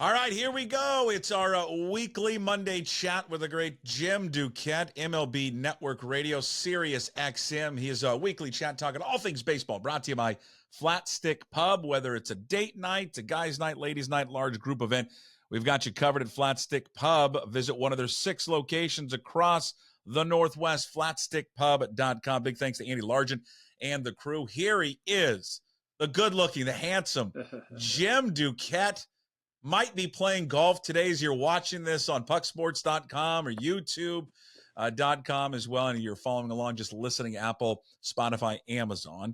All right, here we go. It's our weekly Monday chat with the great Jim Duquette, MLB Network Radio, Sirius XM. He is a weekly chat talking all things baseball, brought to you by Flatstick Pub. Whether it's a date night, a guys' night, ladies' night, large group event, we've got you covered at Flatstick Pub. Visit one of their 6 locations across the Northwest, flatstickpub.com. Big thanks to Andy Largent and the crew. Here he is, the good-looking, the handsome Jim Duquette. Might be playing golf today as you're watching this on pucksports.com or youtube.com as well. And you're following along, just listening, Apple, Spotify, Amazon.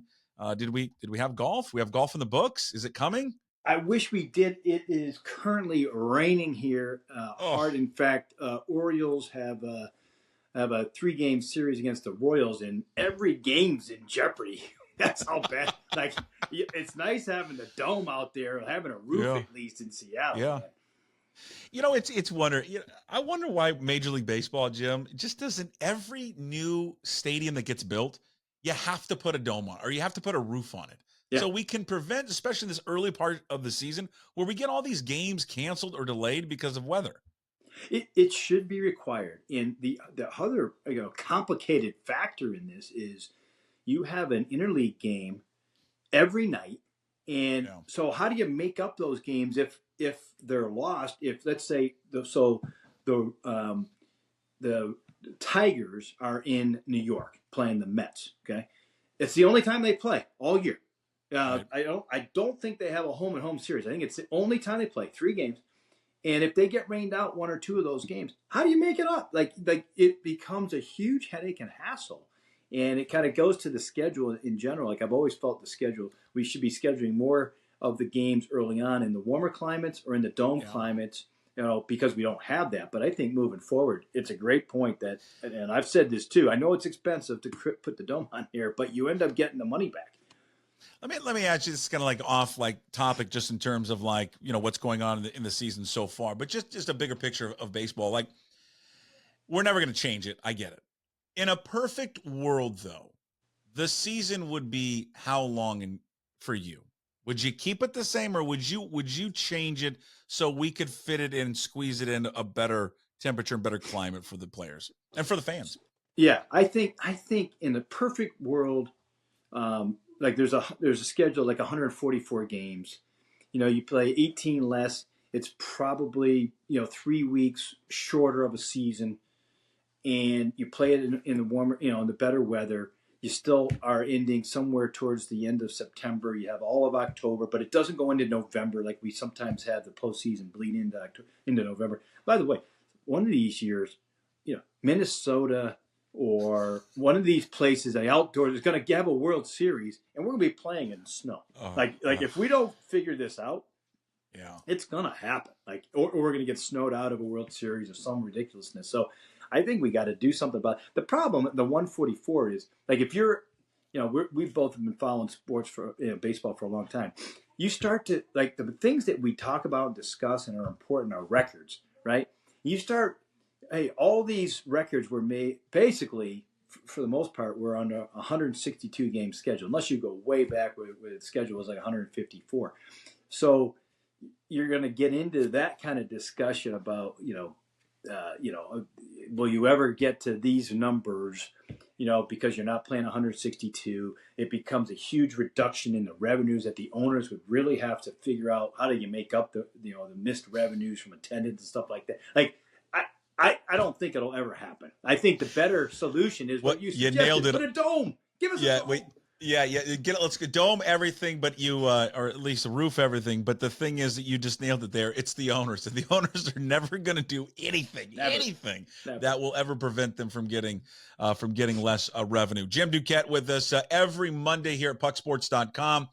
Did we have golf? We have golf in the books. Is it coming? I wish we did. It is currently raining here hard. In fact, Orioles have a 3-game series against the Royals, and every game's in jeopardy. That's how bad. Like, it's nice having the dome out there, having a roof at least in Seattle. Yeah. Man. You know, it's wonder. I wonder why Major League Baseball, Jim, just doesn't. Every new stadium that gets built, you have to put a dome on, or you have to put a roof on it, so we can prevent, especially this early part of the season, where we get all these games canceled or delayed because of weather. It should be required. And the other complicated factor in this is, you have an interleague game every night, and so how do you make up those games if they're lost? If, let's say, the Tigers are in New York playing the Mets, okay, it's the only time they play all year. Right. I don't think they have a home and home series. I think it's the only time they play 3 games, and if they get rained out 1 or 2 of those games, how do you make it up? Like it becomes a huge headache and hassle. And it kind of goes to the schedule in general. Like, I've always felt the schedule, we should be scheduling more of the games early on in the warmer climates or in the dome climates, because we don't have that. But I think moving forward, it's a great point that, and I've said this too, I know it's expensive to put the dome on here, but you end up getting the money back. Let me ask you, this is kind of like off topic, just in terms of what's going on in the season so far, but just a bigger picture of baseball. Like, we're never going to change it. I get it. In a perfect world, though, the season would be how long for you? Would you keep it the same, or would you change it so we could fit it in, squeeze it in a better temperature and better climate for the players and for the fans? Yeah, I think in the perfect world, there's a schedule like 144 games. You play 18 less. It's probably 3 weeks shorter of a season. And you play it in the warmer, in the better weather. You still are ending somewhere towards the end of September. You have all of October, but it doesn't go into November like we sometimes have the postseason bleed into November. By the way, one of these years, Minnesota or one of these places, the outdoors, is going to have a World Series, and we're going to be playing in the snow. If we don't figure this out, it's going to happen. Or we're going to get snowed out of a World Series or some ridiculousness. So I think we got to do something about it. The problem, the 144 is, if you're, we've both been following sports for baseball for a long time. You start to, the things that we talk about and discuss and are important are records, right? You start, all these records were made, basically, for the most part, we're on a 162 game schedule, unless you go way back where the schedule was 154. So you're going to get into that kind of discussion about, will you ever get to these numbers, because you're not playing 162. It becomes a huge reduction in the revenues that the owners would really have to figure out. How do you make up the missed revenues from attendance and stuff like that? I don't think it'll ever happen. I think the better solution is what you suggested. You nailed it. Put a dome. Give us a dome. Let's dome everything, but or at least roof everything. But the thing is that you just nailed it there. It's the owners, and the owners are never going to do anything that will ever prevent them from getting less revenue. Jim Duquette with us every Monday here at pucksports.com.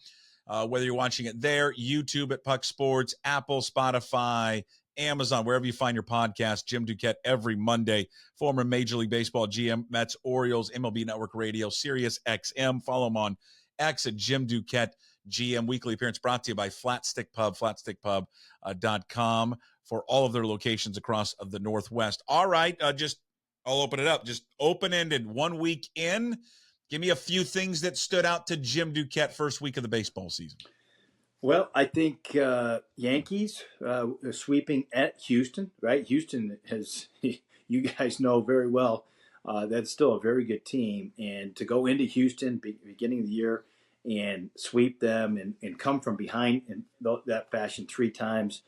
Whether you're watching it there, YouTube at Puck Sports, Apple, Spotify, Amazon, wherever you find your podcast. Jim Duquette every Monday, former Major League Baseball GM, Mets, Orioles, MLB Network Radio, Sirius XM. Follow him on X at Jim Duquette GM. Weekly appearance brought to you by Flatstick Pub, flatstickpub.com for all of their locations across the Northwest. All right, I'll open it up. Just open-ended, 1 week in. Give me a few things that stood out to Jim Duquette first week of the baseball season. Well, I think Yankees sweeping at Houston, right? Houston has, you guys know very well, that's still a very good team. And to go into Houston beginning of the year and sweep them and come from behind in that fashion three times,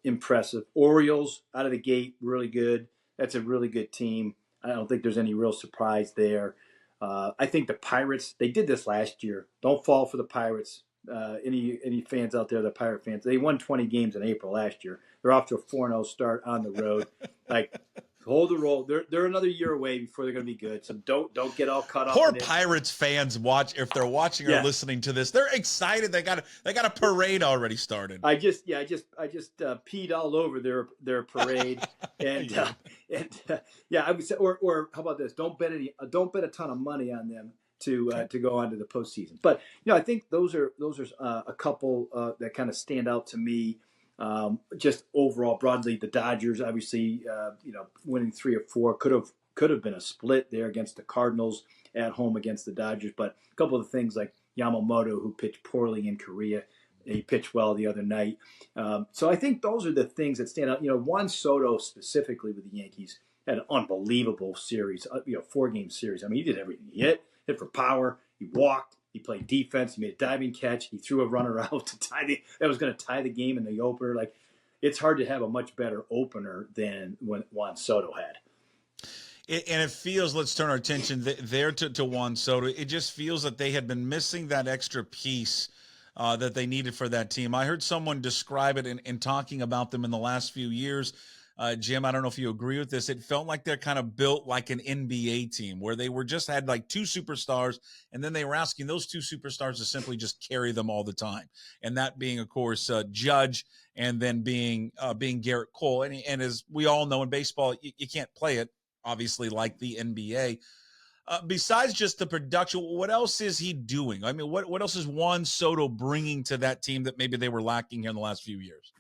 impressive. Orioles out of the gate, really good. That's a really good team. I don't think there's any real surprise there. I think the Pirates, they did this last year. Don't fall for the Pirates. Any fans out there, the Pirate fans, they won 20 games in April last year. They're off to a 4-0 start on the road. Like, hold the roll. They're another year away before they're going to be good. So don't get all caught up. Poor Pirates fans if they're watching or listening to this, they're excited. They got a parade already started. I just peed all over their parade, and I would say, or how about this? Don't bet a ton of money on them to go on to the postseason. But I think those are a couple that kind of stand out to me. Just overall, broadly, the Dodgers obviously, winning 3 or 4 could have been a split there against the Cardinals at home against the Dodgers. But a couple of things like Yamamoto, who pitched poorly in Korea, he pitched well the other night. So I think those are the things that stand out. Juan Soto specifically with the Yankees had an unbelievable series, 4-game series. I mean, he did everything. He hit for power, he walked, he played defense, he made a diving catch, he threw a runner out to that was going to tie the game in the opener. Like, it's hard to have a much better opener than what Juan Soto had. And it feels, let's turn our attention there to Juan Soto. It just feels that they had been missing that extra piece that they needed for that team. I heard someone describe it in talking about them in the last few years. Jim, I don't know if you agree with this. It felt like they're kind of built like an NBA team where they had like 2 superstars, and then they were asking those 2 superstars to simply just carry them all the time. And that being, of course, Judge, and then being Garrett Cole. And as we all know in baseball, you can't play it, obviously, like the NBA. Besides just the production, what else is he doing? I mean, what else is Juan Soto bringing to that team that maybe they were lacking here in the last few years?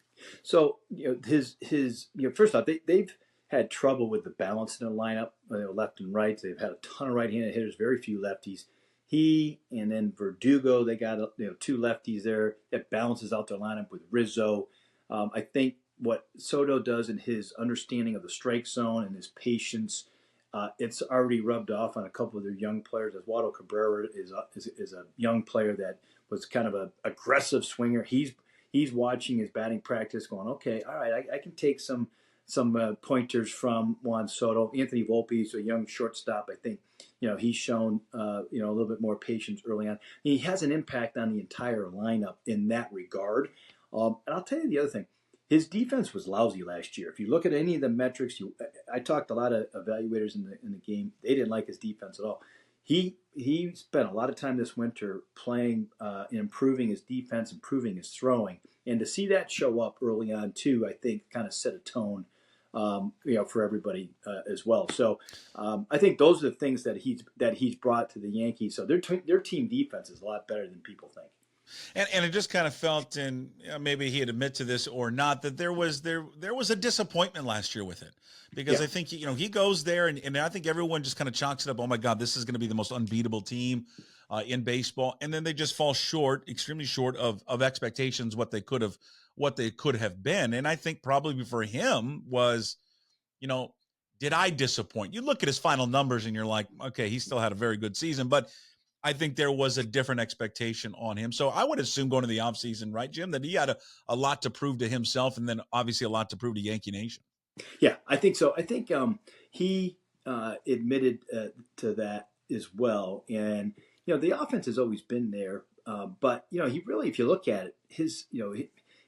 So his first off, they've had trouble with the balance in the lineup, left and right. They've had a ton of right-handed hitters, very few lefties. He and then Verdugo, they got 2 lefties there. That balances out their lineup with Rizzo. I think what Soto does in his understanding of the strike zone and his patience, it's already rubbed off on a couple of their young players. Eduardo Cabrera is a young player that was kind of an aggressive swinger. He's watching his batting practice, going, okay, all right, I can take some pointers from Juan Soto. Anthony Volpe is a young shortstop. I think he's shown a little bit more patience early on. He has an impact on the entire lineup in that regard. And I'll tell you the other thing. His defense was lousy last year. If you look at any of the metrics, I talked to a lot of evaluators in the game. They didn't like his defense at all. He spent a lot of time this winter playing, improving his defense, improving his throwing, and to see that show up early on too, I think kind of set a tone, for everybody as well. So I think those are the things that he's brought to the Yankees. So their team defense is a lot better than people think. And it just kind of felt, and maybe he'd admit to this or not, that there was a disappointment last year with it, because I think he goes there and I think everyone just kind of chalks it up. Oh my God, this is going to be the most unbeatable team in baseball, and then they just fall short, extremely short of expectations, what they could have been. And I think probably for him was, did I disappoint? You look at his final numbers and you're like, okay, he still had a very good season, but I think there was a different expectation on him. So I would assume going to the offseason, right, Jim, that he had a lot to prove to himself, and then obviously a lot to prove to Yankee Nation. Yeah, I think so. I think he admitted to that as well. And, the offense has always been there. But, he really, if you look at it,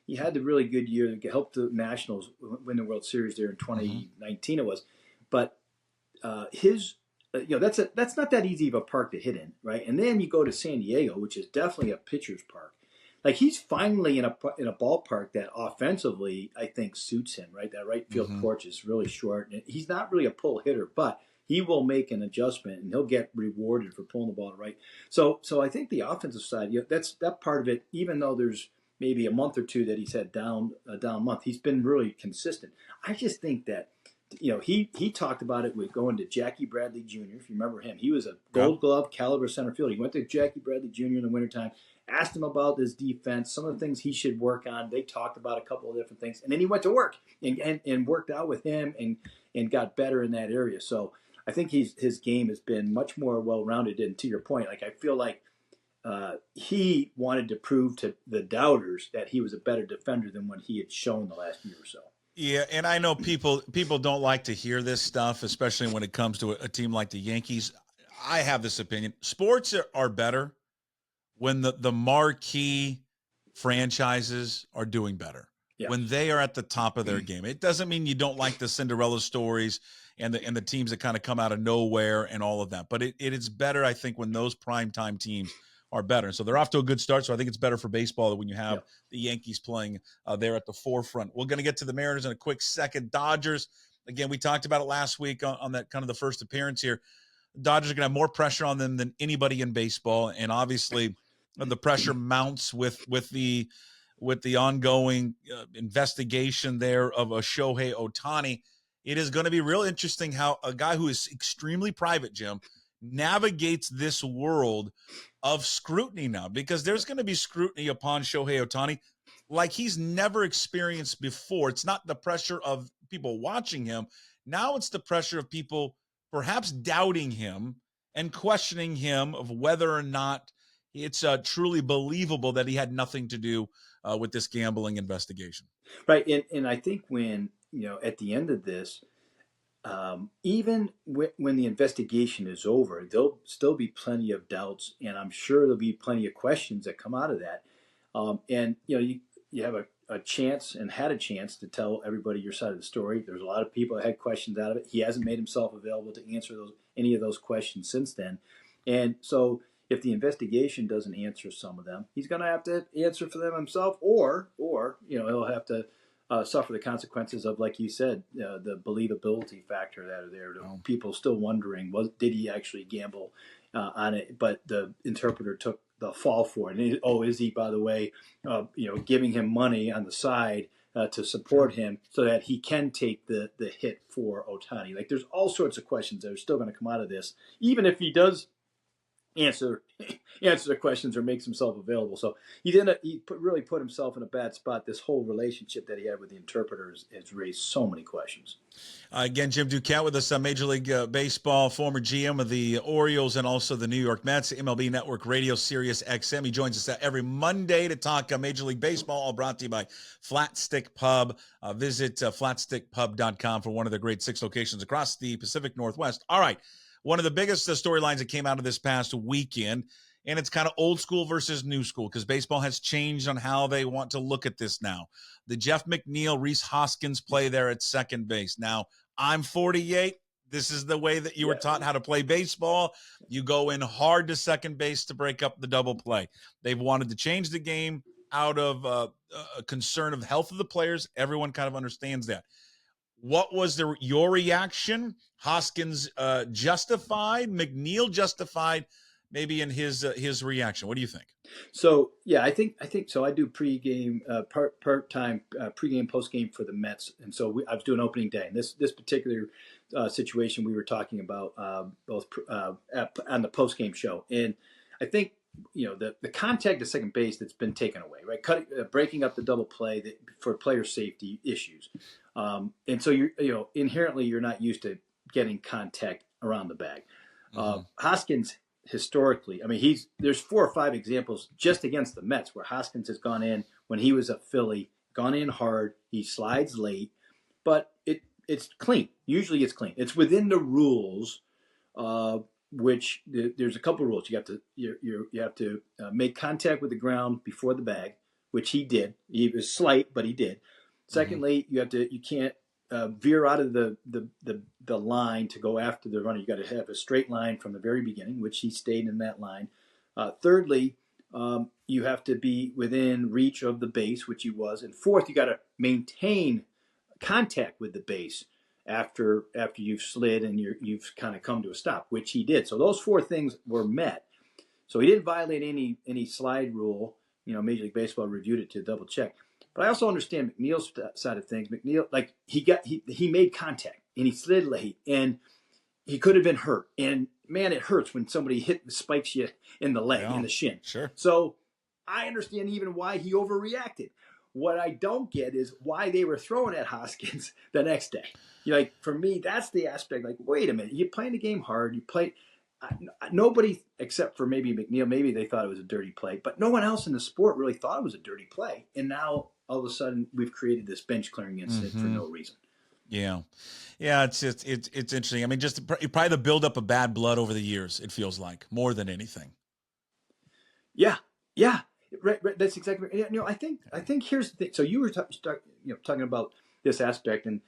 he had the really good year that helped the Nationals win the World Series there in 2019 it was. But that's not that easy of a park to hit in, right? And then you go to San Diego, which is definitely a pitcher's park. Like, he's finally in a ballpark that offensively I think suits him, right? That right field porch is really short, and he's not really a pull hitter, but he will make an adjustment and he'll get rewarded for pulling the ball right. So I think the offensive side, that's that part of it. Even though there's maybe a month or two that he's had a down month, he's been really consistent. I just think that he talked about it with going to Jackie Bradley Jr. If you remember him, he was a Yeah. Gold Glove caliber center fielder. He went to Jackie Bradley Jr. in the wintertime, asked him about his defense, some of the things he should work on. They talked about a couple of different things, and then he went to work and worked out with him and got better in that area. So I think his game has been much more well rounded. And to your point, like I feel like he wanted to prove to the doubters that he was a better defender than what he had shown the last year or so. Yeah, and I know people don't like to hear this stuff, especially when it comes to a team like the Yankees. I have this opinion. Sports are better when the marquee franchises are doing better, when they are at the top of their game. It doesn't mean you don't like the Cinderella stories and the teams that kind of come out of nowhere and all of that. But it is better, I think, when those primetime teams are better. And so they're off to a good start. So I think it's better for baseball when you have the Yankees playing there at the forefront. We're going to get to the Mariners in a quick second. Dodgers, again, we talked about it last week on that kind of the first appearance here. The Dodgers are going to have more pressure on them than anybody in baseball. And obviously the pressure mounts with the ongoing investigation there of a Shohei Ohtani. It is going to be real interesting how a guy who is extremely private, Jim, navigates this world of scrutiny now, because there's going to be scrutiny upon Shohei Ohtani like he's never experienced before. It's not the pressure of people watching him. Now it's the pressure of people perhaps doubting him and questioning him of whether or not it's truly believable that he had nothing to do with this gambling investigation. Right. And I think when, at the end of this, even when the investigation is over, there'll still be plenty of doubts, and I'm sure there'll be plenty of questions that come out of that. And you have a chance and had a chance to tell everybody your side of the story. There's a lot of people that had questions out of it. He hasn't made himself available to answer any of those questions since then. And so if the investigation doesn't answer some of them, he's going to have to answer for them himself, or he'll have to suffer the consequences of, like you said, the believability factor that are there. People still wondering, did he actually gamble on it? But the interpreter took the fall for it. And is he, by the way, giving him money on the side to support him so that he can take the hit for Ohtani? Like, there's all sorts of questions that are still going to come out of this, even if he does answer the questions or makes himself available. So he really put himself in a bad spot. This whole relationship that he had with the interpreter has raised so many questions. Again, Jim Duquette with us on Major League Baseball, former GM of the Orioles and also the New York Mets, MLB Network Radio, Sirius XM. He joins us every Monday to talk Major League Baseball, all brought to you by Flatstick Pub. Visit flatstickpub.com for one of the great 6 locations across the Pacific Northwest. All right. One of the biggest storylines that came out of this past weekend, and it's kind of old school versus new school because baseball has changed on how they want to look at this now. The Jeff McNeil, Rhys Hoskins play there at second base. Now, I'm 48. This is the way that you were taught how to play baseball. You go in hard to second base to break up the double play. They've wanted to change the game out of a concern of health of the players. Everyone kind of understands that. What was your reaction? Hoskins justified, McNeil justified, maybe in his reaction. What do you think? So I think so. I do pregame, part-time pregame, postgame for the Mets, and so I was doing opening day. And this particular situation we were talking about both on the postgame show, and I think the contact at second base that's been taken away, right? Breaking up the double play for player safety issues. And so inherently you're not used to getting contact around the bag. Hoskins historically, I mean, there's 4 or 5 examples just against the Mets where Hoskins has gone in when he was a Philly, gone in hard. He slides late, but it's clean. Usually it's clean. It's within the rules, which there's a couple of rules. You have to make contact with the ground before the bag, which he did. He was slight, but he did. Secondly, you can't veer out of the line to go after the runner. You got to have a straight line from the very beginning, which he stayed in that line. Thirdly, you have to be within reach of the base, which he was. And fourth, you got to maintain contact with the base after you've slid and you've kind of come to a stop, which he did. So those 4 things were met. So he didn't violate any slide rule. Major League Baseball reviewed it to double check. But I also understand McNeil's side of things. McNeil, like he made contact. and he slid late, and he could have been hurt. And man, it hurts when somebody spikes you in the leg, in the shin. Sure. So I understand even why he overreacted. What I don't get is why they were throwing at Hoskins the next day. Like, for me, that's the aspect. Like, wait a minute, you're playing the game hard. You play. Nobody except for maybe McNeil, maybe they thought it was a dirty play, but no one else in the sport really thought it was a dirty play. And now all of a sudden we've created this bench clearing incident for no reason. Yeah. It's interesting. I mean, just probably the buildup of bad blood over the years. It feels like more than anything. Yeah. Right. That's exactly right. I think here's the thing. So you were talking about this aspect, and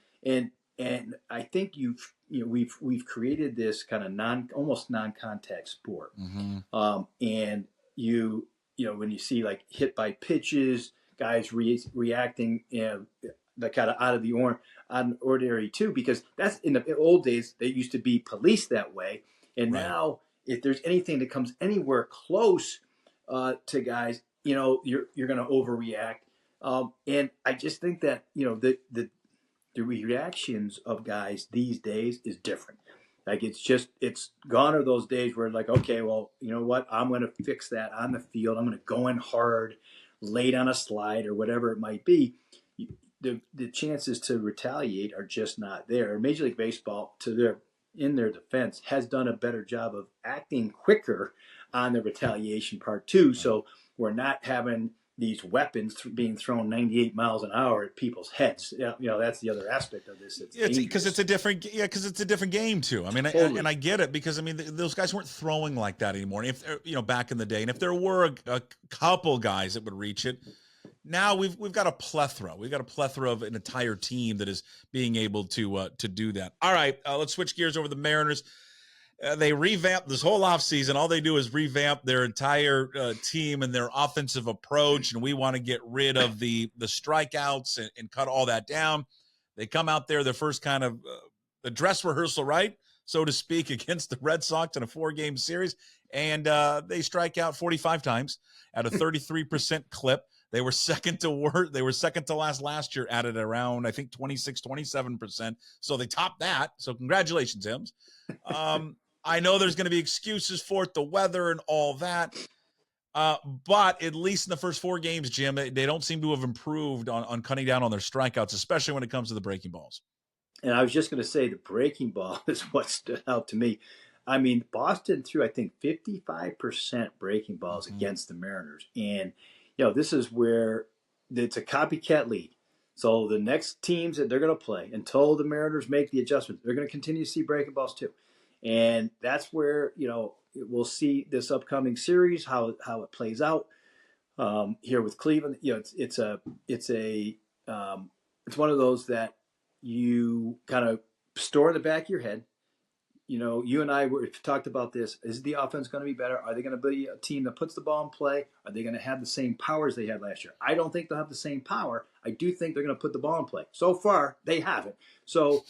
I think we've created this kind of almost non-contact sport. And when you see like hit by pitches, guys reacting, the kind of out of the ordinary too, because that's in the old days they used to be policed that way, and now if there's anything that comes anywhere close to guys, you're going to overreact, and I just think that the reactions of guys these days is different. Like, it's gone are those days where like, okay, well, you know what, I'm going to fix that on the field. I'm going to go in hard, late on a slide or whatever it might be. The chances to retaliate are just not there. Major League Baseball, in their defense, has done a better job of acting quicker on the retaliation part too. So we're not having these weapons being thrown 98 miles an hour at people's heads. That's the other aspect of this. It's because it's a different game too. I mean, totally. I get it, because I mean, those guys weren't throwing like that anymore. If back in the day, and if there were a couple guys that would reach it, now we've got a plethora. We've got a plethora of an entire team that is being able to do that. All right, let's switch gears over the Mariners. They revamped this whole offseason. All they do is revamp their entire team and their offensive approach, and we want to get rid of the strikeouts and cut all that down. They come out there, their first kind of the dress rehearsal, right, so to speak, against the Red Sox in a 4-game series, and they strike out 45 times at a 33% clip. They were second to last year at it around, I think, 26, 27%. So they topped that. So congratulations, Hims. I know there's going to be excuses for it, the weather and all that. But at least in the first 4 games, Jim, they don't seem to have improved on cutting down on their strikeouts, especially when it comes to the breaking balls. And I was just going to say the breaking ball is what stood out to me. I mean, Boston threw, I think, 55% breaking balls against the Mariners. And, this is where it's a copycat lead. So the next teams that they're going to play, until the Mariners make the adjustments, they're going to continue to see breaking balls too. And that's where, we'll see this upcoming series, how it plays out here with Cleveland. It's one of those that you kind of store in the back of your head. You and I we've talked about this. Is the offense going to be better? Are they going to be a team that puts the ball in play? Are they going to have the same powers they had last year? I don't think they'll have the same power. I do think they're going to put the ball in play. So far, they haven't. So,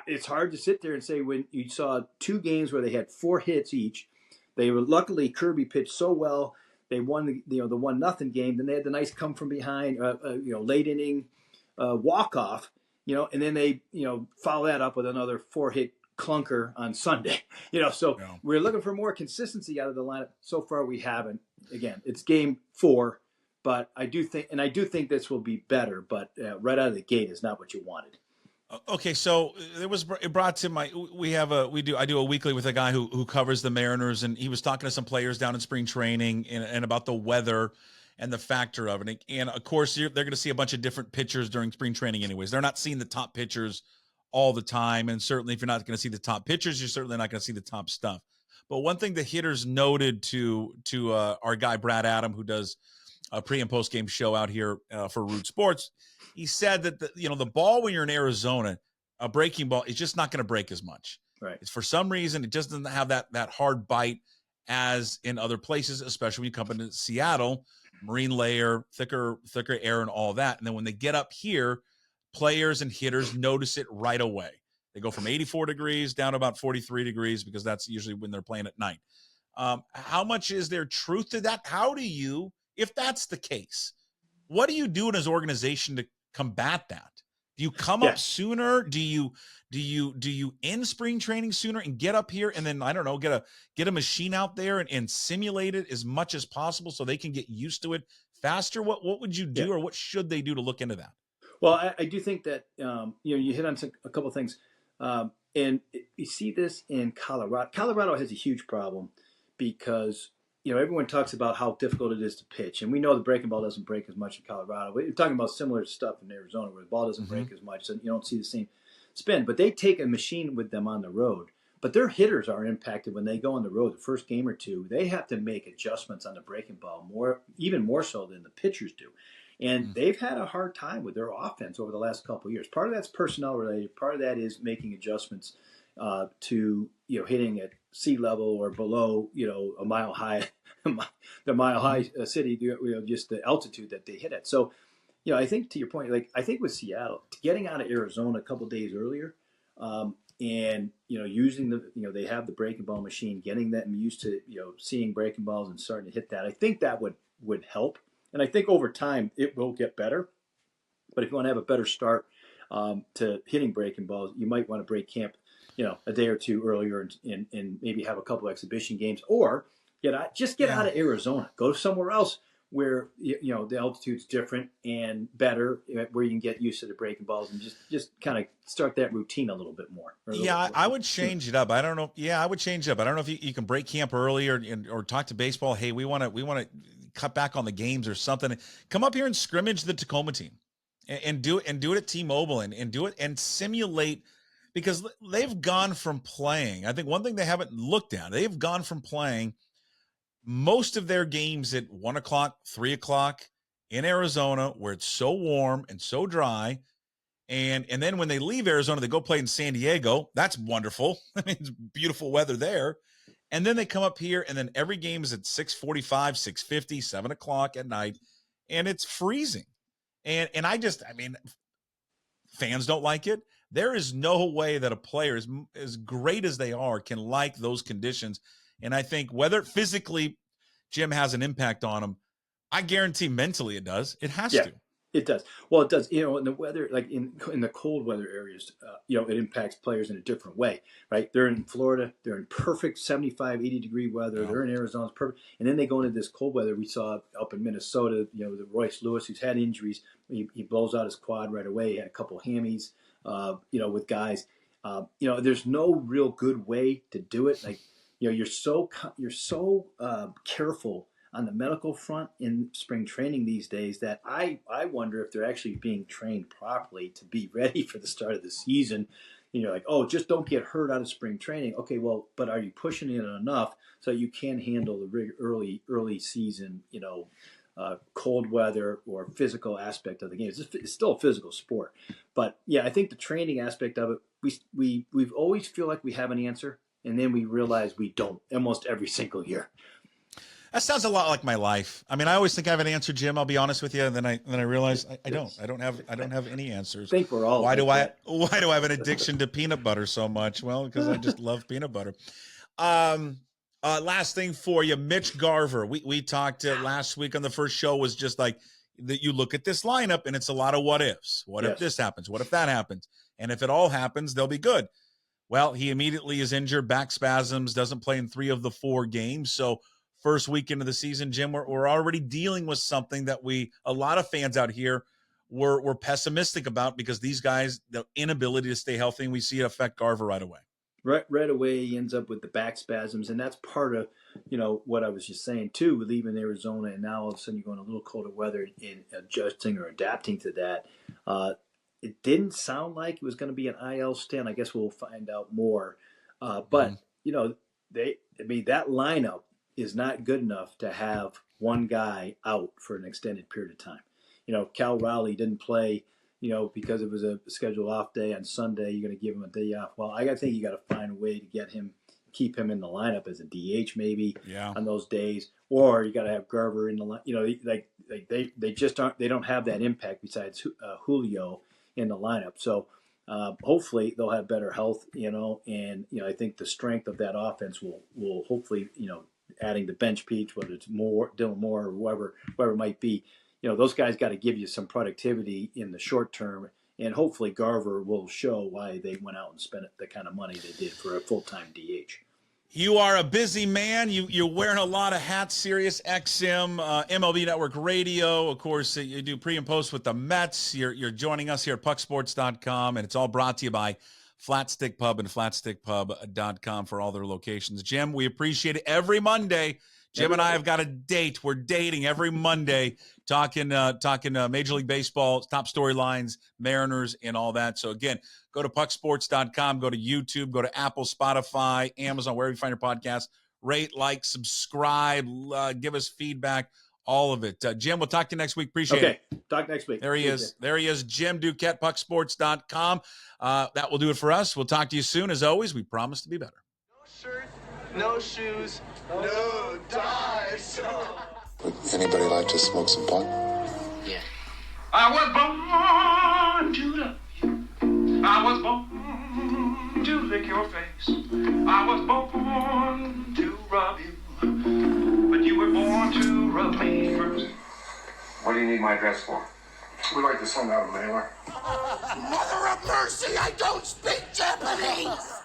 it's hard to sit there and say when you saw 2 games where they had 4 hits each. They were luckily Kirby pitched so well. They won the 1-0 game. Then they had the nice come from behind, late inning walk off. And then they follow that up with another 4-hit clunker on Sunday. We're looking for more consistency out of the lineup. So far, we haven't. Again, it's game 4, but I do think this will be better. But right out of the gate is not what you wanted. Okay, so it brought to my I do a weekly with a guy who covers the Mariners, and he was talking to some players down in spring training and about the weather and the factor of it. And of course, they're going to see a bunch of different pitchers during spring training anyways. They're not seeing the top pitchers all the time, and certainly if you're not going to see the top pitchers, you're certainly not going to see the top stuff. But one thing the hitters noted to our guy Brad Adam, who does a pre and post game show out here for Root Sports, he said that the ball when you're in Arizona, a breaking ball is just not going to break as much. Right. It's for some reason it just doesn't have that hard bite as in other places, especially when you come into Seattle, marine layer, thicker air, and all that. And then when they get up here, players and hitters notice it right away. They go from 84 degrees down to about 43 degrees because that's usually when they're playing at night. How much is there truth to that? How do you, if that's the case, what do you do in his organization to combat that? Do you come up sooner? Do you end spring training sooner and get up here and then, I don't know, get a machine out there and simulate it as much as possible so they can get used to it faster? What would you do, or what should they do to look into that? Well, I do think that you hit on a couple of things, and you see this in Colorado. Colorado has a huge problem because everyone talks about how difficult it is to pitch, and we know the breaking ball doesn't break as much in Colorado. We're talking about similar stuff in Arizona where the ball doesn't break as much, so you don't see the same spin. But they take a machine with them on the road. But their hitters are impacted when they go on the road. The first game or two, they have to make adjustments on the breaking ball even more so than the pitchers do. And they've had a hard time with their offense over the last couple of years. Part of that's personnel related. Part of that is making adjustments to hitting at sea level or below a mile high, the mile high city. Just the altitude that they hit at. So I think to your point, like I think with Seattle, getting out of Arizona a couple of days earlier, and using they have the breaking ball machine, getting them used to seeing breaking balls and starting to hit that. I think that would help. And I think over time it will get better. But if you want to have a better start to hitting breaking balls, you might want to break camp, a day or two earlier and maybe have a couple exhibition games, or get out of Arizona, go somewhere else where the altitude's different and better, where you can get used to the breaking balls and just kind of start that routine a little bit more. I would change it up. I don't know. Yeah, I would change it up. I don't know if you can break camp early or talk to baseball. Hey, we want to cut back on the games or something. Come up here and scrimmage the Tacoma team and do it at T-Mobile and do it and simulate, because they've gone from playing. I think one thing they haven't looked at, they've gone from playing most of their games at 1 o'clock, 3 o'clock in Arizona, where it's so warm and so dry. And then when they leave Arizona, they go play in San Diego. That's wonderful. I mean, it's beautiful weather there. And then they come up here, and then every game is at 6:45, 6:50, 7 o'clock at night, and it's freezing. And I mean, fans don't like it. There is no way that a player, as great as they are, can like those conditions. And I think whether physically Jim has an impact on them, I guarantee mentally it does. It has to. It does. Well, it does. In the weather, like in the cold weather areas, it impacts players in a different way, right? They're in Florida. They're in perfect 75, 80-degree weather. They're in Arizona. It's perfect. And then they go into this cold weather. We saw up in Minnesota, the Royce Lewis, who's had injuries. He blows out his quad right away. He had a couple hammies, with guys. There's no real good way to do it. Like, you're so careful on the medical front in spring training these days that I wonder if they're actually being trained properly to be ready for the start of the season. Like, oh, just don't get hurt out of spring training. Okay, well, but are you pushing it enough so you can handle the early season, cold weather or physical aspect of the game? It's still a physical sport. But yeah, I think the training aspect of it, we've always feel like we have an answer, and then we realize we don't almost every single year. That sounds a lot like my life. I mean, I always think I have an answer, Jim. I'll be honest with you, and then I realize I don't. I don't have any ansers. I think we're all. Why do I have an addiction to peanut butter so much? Well, because I just love peanut butter. Last thing for you, Mitch Garver. We talked last week on the first show, was just like that. You look at this lineup and it's a lot of what ifs. What if this happens? What if that happens? And if it all happens, they'll be good. Well, he immediately is injured, back spasms, doesn't play in 3 of the 4 games. So first weekend of the season, Jim, we're already dealing with something that a lot of fans out here were pessimistic about, because these guys, the inability to stay healthy, and we see it affect Garver right away. Right away, he ends up with the back spasms, and that's part of, what I was just saying too, with leaving Arizona, and now all of a sudden you're going a little colder weather and adjusting or adapting to that. It didn't sound like it was going to be an IL stint. I guess we'll find out more. But that lineup is not good enough to have one guy out for an extended period of time. Cal Raleigh didn't play, because it was a scheduled off day on Sunday. You're going to give him a day off. Well, I think you got to find a way to keep him in the lineup as a DH maybe on those days, or you got to have Garver in the line. They just aren't. They don't have that impact besides Julio in the lineup. So hopefully they'll have better health. And I think the strength of that offense will hopefully adding the bench piece, whether it's Dylan Moore or whoever it might be, those guys got to give you some productivity in the short term And hopefully Garver will show why they went out and spent the kind of money they did for a full-time DH. You are a busy man. You're wearing a lot of hats, Sirius XM, MLB Network Radio. Of course, you do pre and post with the Mets. You're joining us here at pucksports.com, and it's all brought to you by Flatstick Pub and flatstickpub.com for all their locations. Jim, we appreciate it every Monday. Jim and I have got a date. We're dating every Monday, talking Major League Baseball, top storylines, Mariners, and all that. So, again, go to pucksports.com, go to YouTube, go to Apple, Spotify, Amazon, wherever you find your podcast. Rate, like, subscribe, give us feedback, all of it. Jim, we'll talk to you next week. Appreciate it. Okay, talk next week. There he is. There he is, Jim Duquette, pucksports.com. That will do it for us. We'll talk to you soon. As always, we promise to be better. No shirt, no shoes, no dice. Would anybody like to smoke some pot? Yeah. I was born to love you. I was born to lick your face. I was born to rub you. But you were born to rub me first. What do you need my address for? We'd like to send out a mailer. Mother of mercy, I don't speak Japanese!